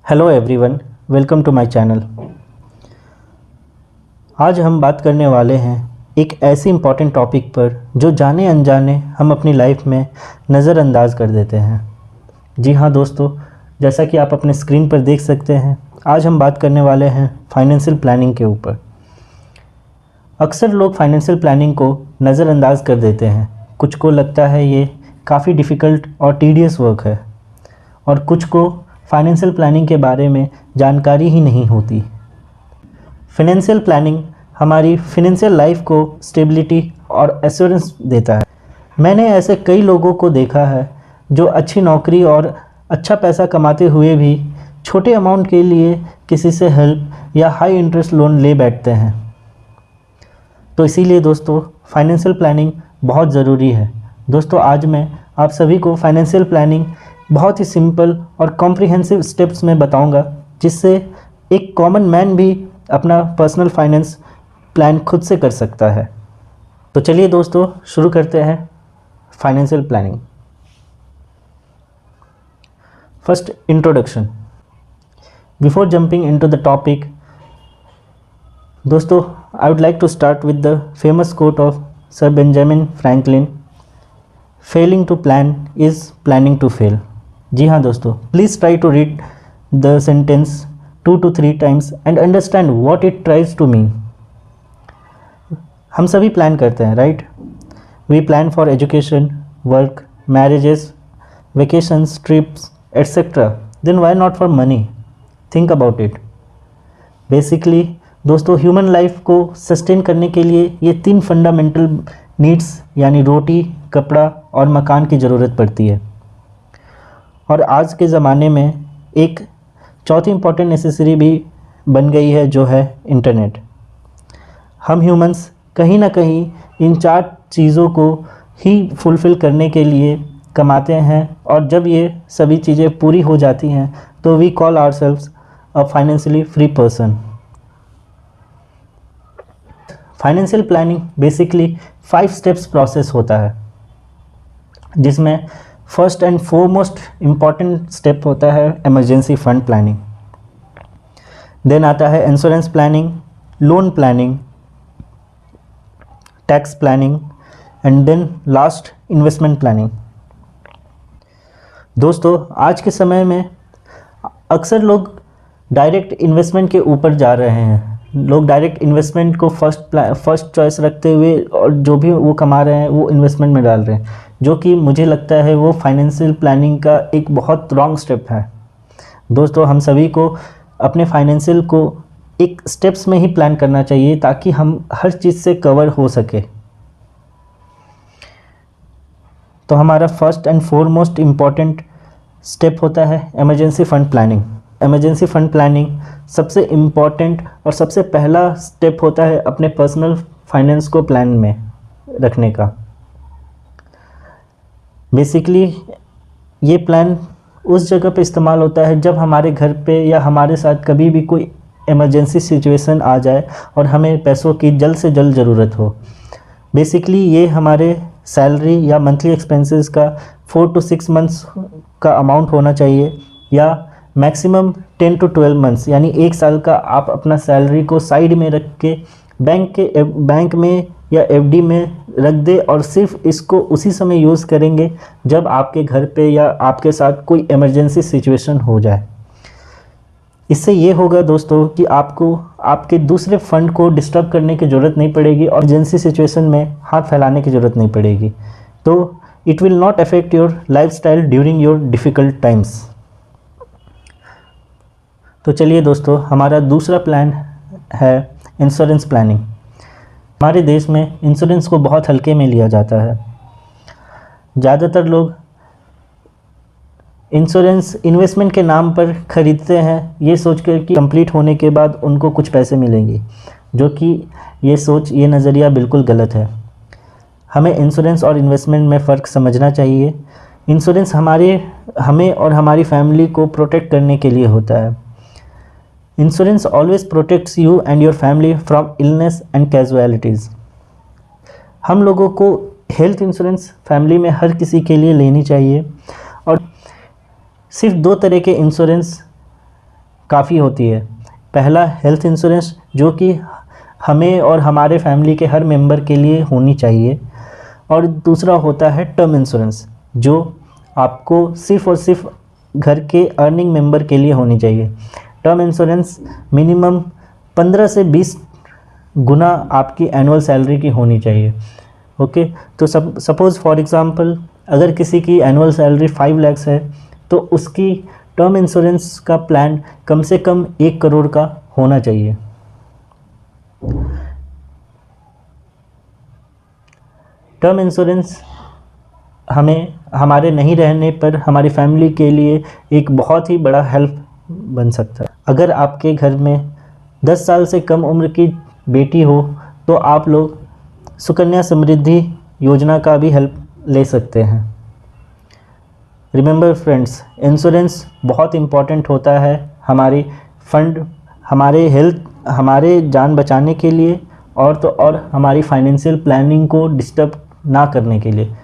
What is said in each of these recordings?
Hello everyone, welcome to my channel. आज हम बात करने वाले हैं एक ऐसी इम्पॉर्टेंट टॉपिक पर जो जाने अनजाने हम अपनी लाइफ में नज़रअंदाज कर देते हैं। जी हाँ दोस्तों, जैसा कि आप अपने स्क्रीन पर देख सकते हैं, आज हम बात करने वाले हैं फाइनेंशियल प्लानिंग के ऊपर। अक्सर लोग फाइनेंशियल प्लानिंग को नज़रअंदाज कर देते हैं। कुछ को लगता है ये काफ़ी डिफ़िकल्ट और टीडियस वर्क है, और कुछ को फाइनेंशियल प्लानिंग के बारे में जानकारी ही नहीं होती। फाइनेंशियल प्लानिंग हमारी फाइनेंशियल लाइफ को स्टेबिलिटी और एश्योरेंस देता है। मैंने ऐसे कई लोगों को देखा है जो अच्छी नौकरी और अच्छा पैसा कमाते हुए भी छोटे अमाउंट के लिए किसी से हेल्प या हाई इंटरेस्ट लोन ले बैठते हैं। तो इसीलिए दोस्तों, फाइनेंशियल प्लानिंग बहुत ज़रूरी है। दोस्तों, आज मैं आप सभी को फाइनेंशियल प्लानिंग बहुत ही सिंपल और कॉम्प्रिहेंसिव स्टेप्स में बताऊंगा, जिससे एक कॉमन मैन भी अपना पर्सनल फाइनेंस प्लान खुद से कर सकता है। तो चलिए दोस्तों, शुरू करते हैं financial planning. First, introduction. Before jumping into the topic, दोस्तों, I would like to start with the famous quote of sir Benjamin Franklin, failing to plan is planning to fail. जी हाँ दोस्तों, please try to read the sentence 2 to 3 times and understand what it tries to mean. हम सभी plan करते हैं, right? We plan for education, work, marriages, vacations, trips etcetera. Then Y not for money? Think about it. Basically दोस्तों, human life को sustain करने के लिए ये 3 फंडामेंटल नीड्स यानी रोटी, कपड़ा और मकान की ज़रूरत पड़ती है। और आज के ज़माने में एक चौथी इम्पॉर्टेंट नेसेसरी भी बन गई है, जो है इंटरनेट। हम ह्यूमंस कहीं ना कहीं इन 4 चीज़ों को ही फुलफ़िल करने के लिए कमाते हैं, और जब ये सभी चीज़ें पूरी हो जाती हैं तो we call ourselves a financially free person. Financial planning basically 5 steps process होता है, जिसमें first and foremost important step होता है इमरजेंसी फंड प्लानिंग। देन आता है insurance planning, loan planning, tax planning and then last investment planning. दोस्तों, आज के समय में अक्सर लोग डायरेक्ट इन्वेस्टमेंट के ऊपर जा रहे हैं। लोग डायरेक्ट इन्वेस्टमेंट को फर्स्ट चॉइस रखते हुए और जो भी वो कमा रहे हैं वो इन्वेस्टमेंट में डाल रहे हैं, जो कि मुझे लगता है वो फाइनेंशियल प्लानिंग का एक बहुत रॉन्ग स्टेप है। दोस्तों, हम सभी को अपने फाइनेंशियल को एक स्टेप्स में ही प्लान करना चाहिए, ताकि हम हर चीज़ से कवर हो सके। तो हमारा first and foremost important step होता है emergency fund planning. Emergency fund planning सबसे इम्पॉर्टेंट और सबसे पहला स्टेप होता है अपने पर्सनल फाइनेंस को प्लान में रखने का। बेसिकली ये प्लान उस जगह पे इस्तेमाल होता है जब हमारे घर पे या हमारे साथ कभी भी कोई इमरजेंसी सिचुएशन आ जाए और हमें पैसों की जल्द से जल्द ज़रूरत हो। बेसिकली ये हमारे सैलरी या मंथली एक्सपेंसेस का 4 to 6 मंथ्स का अमाउंट होना चाहिए, या मैक्सिमम 10 to 12 मंथ्स यानी 1 साल का आप अपना सैलरी को साइड में रख के बैंक में या एफडी में रख दे, और सिर्फ इसको उसी समय यूज़ करेंगे जब आपके घर पे या आपके साथ कोई इमरजेंसी सिचुएशन हो जाए। इससे ये होगा दोस्तों कि आपको आपके दूसरे फंड को डिस्टर्ब करने की ज़रूरत नहीं पड़ेगी और इमरजेंसी सिचुएशन में हाथ फैलाने की ज़रूरत नहीं पड़ेगी। तो it will not affect your lifestyle during your difficult times. तो चलिए दोस्तों, हमारा दूसरा प्लान है इंश्योरेंस प्लानिंग। हमारे देश में इंश्योरेंस को बहुत हल्के में लिया जाता है। ज़्यादातर लोग इंश्योरेंस इन्वेस्टमेंट के नाम पर ख़रीदते हैं, ये सोचकर कि कंप्लीट होने के बाद उनको कुछ पैसे मिलेंगे, जो कि ये नज़रिया बिल्कुल गलत है। हमें इंश्योरेंस और इन्वेस्टमेंट में फ़र्क समझना चाहिए। इंश्योरेंस हमें और हमारी फैमिली को प्रोटेक्ट करने के लिए होता है। Insurance always protects you and your family from illness and casualties. हम लोगों को हेल्थ इंश्योरेंस फैमिली में हर किसी के लिए लेनी चाहिए, और सिर्फ 2 तरह के इंश्योरेंस काफ़ी होती है। पहला हेल्थ इंश्योरेंस, जो कि हमें और हमारे फैमिली के हर मेंबर के लिए होनी चाहिए, और दूसरा होता है टर्म इंश्योरेंस, जो आपको सिर्फ़ और सिर्फ घर के अर्निंग मेंबर के लिए होनी चाहिए। टर्म इंश्योरेंस मिनिमम 15 से 20 गुना आपकी एनुअल सैलरी की होनी चाहिए। ओके, तो सपोज़ फॉर एग्ज़ाम्पल अगर किसी की एनुअल सैलरी 5 लाख है, तो उसकी टर्म इंश्योरेंस का प्लान कम से कम 1 करोड़ का होना चाहिए। टर्म इंश्योरेंस हमें हमारे नहीं रहने पर हमारी फैमिली के लिए एक बहुत ही बड़ा हेल्प बन सकता है। अगर आपके घर में 10 साल से कम उम्र की बेटी हो, तो आप लोग सुकन्या समृद्धि योजना का भी हेल्प ले सकते हैं। रिमेंबर फ्रेंड्स, इंश्योरेंस बहुत इम्पॉर्टेंट होता है हमारी फंड, हमारे हेल्थ, हमारे जान बचाने के लिए, और तो और हमारी फाइनेंशियल प्लानिंग को डिस्टर्ब ना करने के लिए।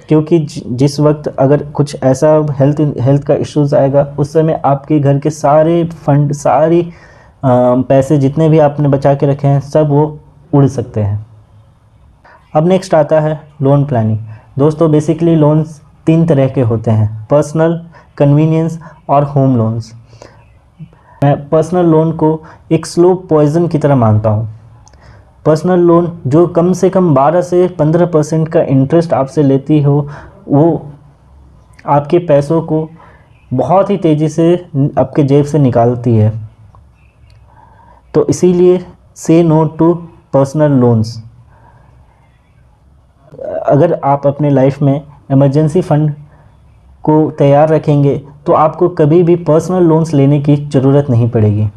क्योंकि जिस वक्त अगर कुछ ऐसा हेल्थ का इश्यूज़ आएगा, उस समय आपके घर के सारे फंड, सारी पैसे जितने भी आपने बचा के रखे हैं, सब वो उड़ सकते हैं। अब नेक्स्ट आता है लोन प्लानिंग। दोस्तों, बेसिकली लोन्स 3 तरह के होते हैं: पर्सनल, कन्वीनियंस और होम लोन्स। मैं पर्सनल लोन को एक स्लो पॉइजन की तरह मानता हूँ। पर्सनल लोन जो कम से कम 12 से 15% का इंटरेस्ट आपसे लेती हो, वो आपके पैसों को बहुत ही तेज़ी से आपके जेब से निकालती है। तो इसीलिए से नो टू पर्सनल लोन्स। अगर आप अपने लाइफ में इमरजेंसी फंड को तैयार रखेंगे, तो आपको कभी भी पर्सनल लोन्स लेने की ज़रूरत नहीं पड़ेगी।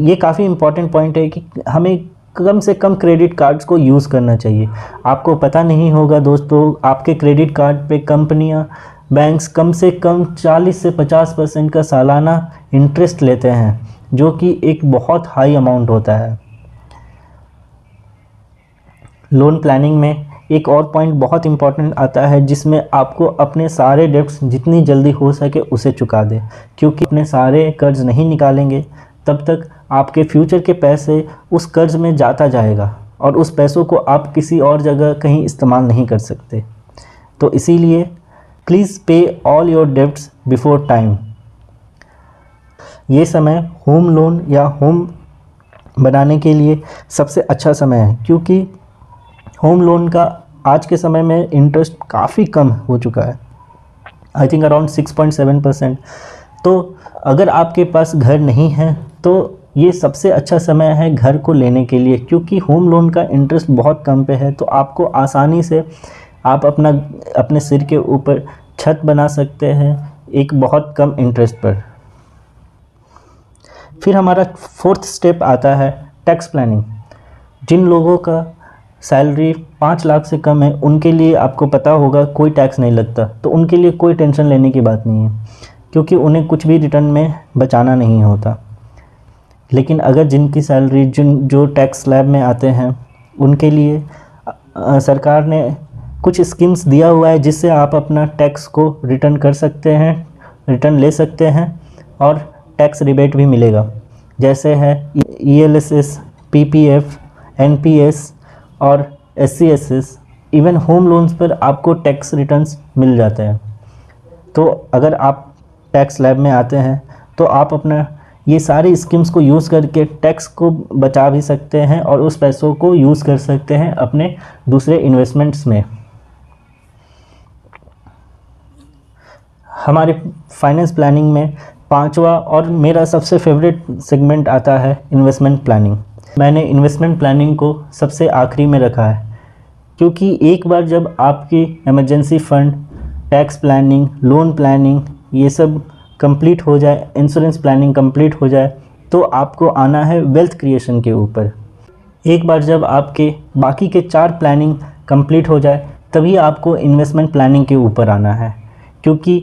ये काफ़ी इम्पॉर्टेंट पॉइंट है कि हमें कम से कम क्रेडिट कार्ड्स को यूज़ करना चाहिए। आपको पता नहीं होगा दोस्तों, आपके क्रेडिट कार्ड पे कंपनियां, बैंक्स कम से कम 40 से 50% का सालाना इंटरेस्ट लेते हैं, जो कि एक बहुत हाई अमाउंट होता है। लोन प्लानिंग में एक और पॉइंट बहुत इंपॉर्टेंट आता है, जिसमें आपको अपने सारे डेब्ट्स जितनी जल्दी हो सके उसे चुका दें, क्योंकि अपने सारे कर्ज नहीं निकालेंगे तब तक आपके फ्यूचर के पैसे उस कर्ज में जाता जाएगा, और उस पैसों को आप किसी और जगह कहीं इस्तेमाल नहीं कर सकते। तो इसीलिए प्लीज़ पे all your debts before time. ये समय होम लोन या होम बनाने के लिए सबसे अच्छा समय है, क्योंकि होम लोन का आज के समय में इंटरेस्ट काफ़ी कम हो चुका है, आई थिंक अराउंड 6.7%। तो अगर आपके पास घर नहीं है, तो ये सबसे अच्छा समय है घर को लेने के लिए, क्योंकि होम लोन का इंटरेस्ट बहुत कम पे है। तो आपको आसानी से आप अपने सिर के ऊपर छत बना सकते हैं एक बहुत कम इंटरेस्ट पर। फिर हमारा 4th स्टेप आता है टैक्स प्लानिंग। जिन लोगों का सैलरी 5 लाख से कम है, उनके लिए आपको पता होगा कोई टैक्स नहीं लगता, तो उनके लिए कोई टेंशन लेने की बात नहीं है, क्योंकि उन्हें कुछ भी रिटर्न में बचाना नहीं होता। लेकिन अगर जिनकी सैलरी जो टैक्स स्लैब में आते हैं, उनके लिए सरकार ने कुछ स्कीम्स दिया हुआ है, जिससे आप अपना टैक्स को रिटर्न कर सकते हैं, रिटर्न ले सकते हैं, और टैक्स रिबेट भी मिलेगा। जैसे है ELSS, PPF, NPS और SC/SS। इवन होम लोन्स पर आपको टैक्स रिटर्न्स मिल जाते हैं। तो अगर आप टैक्स स्लैब में आते हैं, तो आप अपना ये सारी स्कीम्स को यूज़ करके टैक्स को बचा भी सकते हैं, और उस पैसों को यूज़ कर सकते हैं अपने दूसरे इन्वेस्टमेंट्स में। हमारे फाइनेंस प्लानिंग में 5वां और मेरा सबसे फेवरेट सेगमेंट आता है इन्वेस्टमेंट प्लानिंग। मैंने इन्वेस्टमेंट प्लानिंग को सबसे आखिरी में रखा है, क्योंकि एक बार जब आपकी emergency fund, tax planning, loan planning ये सब कंप्लीट हो जाए, इंश्योरेंस प्लानिंग कंप्लीट हो जाए, तो आपको आना है वेल्थ क्रिएशन के ऊपर। एक बार जब आपके बाकी के 4 प्लानिंग कंप्लीट हो जाए, तभी आपको इन्वेस्टमेंट प्लानिंग के ऊपर आना है। क्योंकि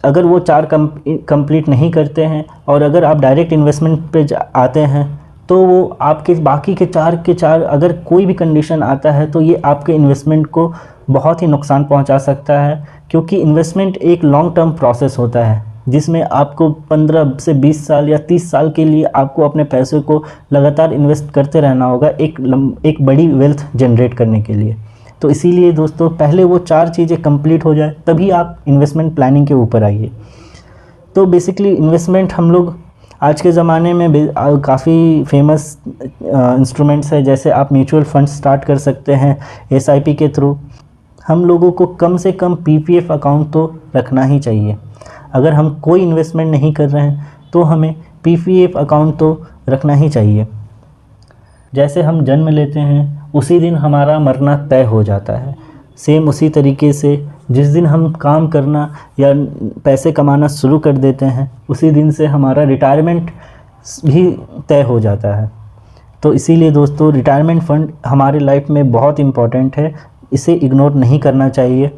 अगर वो 4 कंप्लीट नहीं करते हैं, और अगर आप डायरेक्ट इन्वेस्टमेंट पे आते हैं, तो वो आपके बाकी के 4 अगर कोई भी कंडीशन आता है, तो ये आपके इन्वेस्टमेंट को बहुत ही नुकसान पहुंचा सकता है। क्योंकि इन्वेस्टमेंट एक लॉन्ग टर्म प्रोसेस होता है, जिसमें आपको 15 से 20 साल या 30 साल के लिए आपको अपने पैसे को लगातार इन्वेस्ट करते रहना होगा एक बड़ी वेल्थ जनरेट करने के लिए। तो इसीलिए दोस्तों पहले वो 4 चीज़ें कंप्लीट हो जाए तभी आप इन्वेस्टमेंट प्लानिंग के ऊपर आइए। तो बेसिकली इन्वेस्टमेंट हम लोग आज के ज़माने में काफ़ी फेमस इंस्ट्रूमेंट्स है, जैसे आप म्यूचुअल फंड स्टार्ट कर सकते हैं SIP के थ्रू। हम लोगों को कम से कम PPF अकाउंट तो रखना ही चाहिए। अगर हम कोई इन्वेस्टमेंट नहीं कर रहे हैं तो हमें PPF अकाउंट तो रखना ही चाहिए। जैसे हम जन्म लेते हैं उसी दिन हमारा मरना तय हो जाता है, सेम उसी तरीके से जिस दिन हम काम करना या पैसे कमाना शुरू कर देते हैं उसी दिन से हमारा रिटायरमेंट भी तय हो जाता है। तो इसीलिए दोस्तों रिटायरमेंट फ़ंड हमारे लाइफ में बहुत इम्पॉर्टेंट है, इसे इग्नोर नहीं करना चाहिए।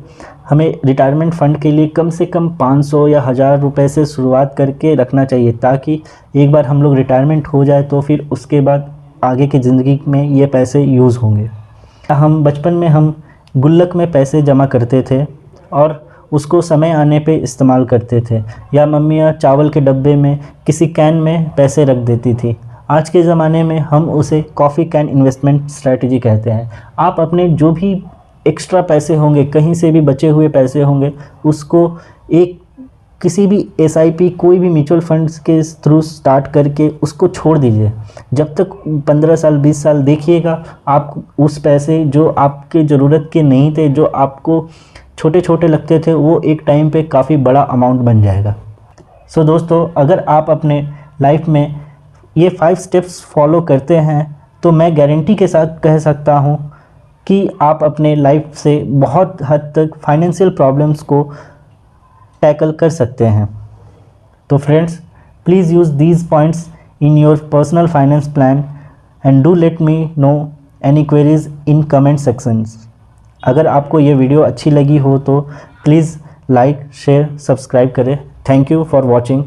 हमें रिटायरमेंट फ़ंड के लिए कम से कम 500 या 1000 रुपये से शुरुआत करके रखना चाहिए, ताकि एक बार हम लोग रिटायरमेंट हो जाए तो फिर उसके बाद आगे की ज़िंदगी में ये पैसे यूज़ होंगे। हम बचपन में हम गुल्लक में पैसे जमा करते थे और उसको समय आने पे इस्तेमाल करते थे, या मम्मियाँ चावल के डब्बे में किसी कैन में पैसे रख देती थी। आज के ज़माने में हम उसे कॉफ़ी कैन इन्वेस्टमेंट स्ट्रैटेजी कहते हैं। आप अपने जो भी एक्स्ट्रा पैसे होंगे, कहीं से भी बचे हुए पैसे होंगे, उसको एक किसी भी SIP कोई भी म्यूचुअल फंड्स के थ्रू स्टार्ट करके उसको छोड़ दीजिए। जब तक 15 साल 20 साल देखिएगा, आप उस पैसे जो आपके ज़रूरत के नहीं थे, जो आपको छोटे छोटे लगते थे, वो एक टाइम पे काफ़ी बड़ा अमाउंट बन जाएगा। सो दोस्तों अगर आप अपने लाइफ में ये 5 स्टेप्स फॉलो करते हैं तो मैं गारंटी के साथ कह सकता हूँ कि आप अपने लाइफ से बहुत हद तक फाइनेंशियल प्रॉब्लम्स को टैकल कर सकते हैं। तो friends, please use these points in your personal finance plan and do let me know any queries in comment sections. अगर आपको ये वीडियो अच्छी लगी हो तो प्लीज़ लाइक शेयर सब्सक्राइब करें। Thank you for watching.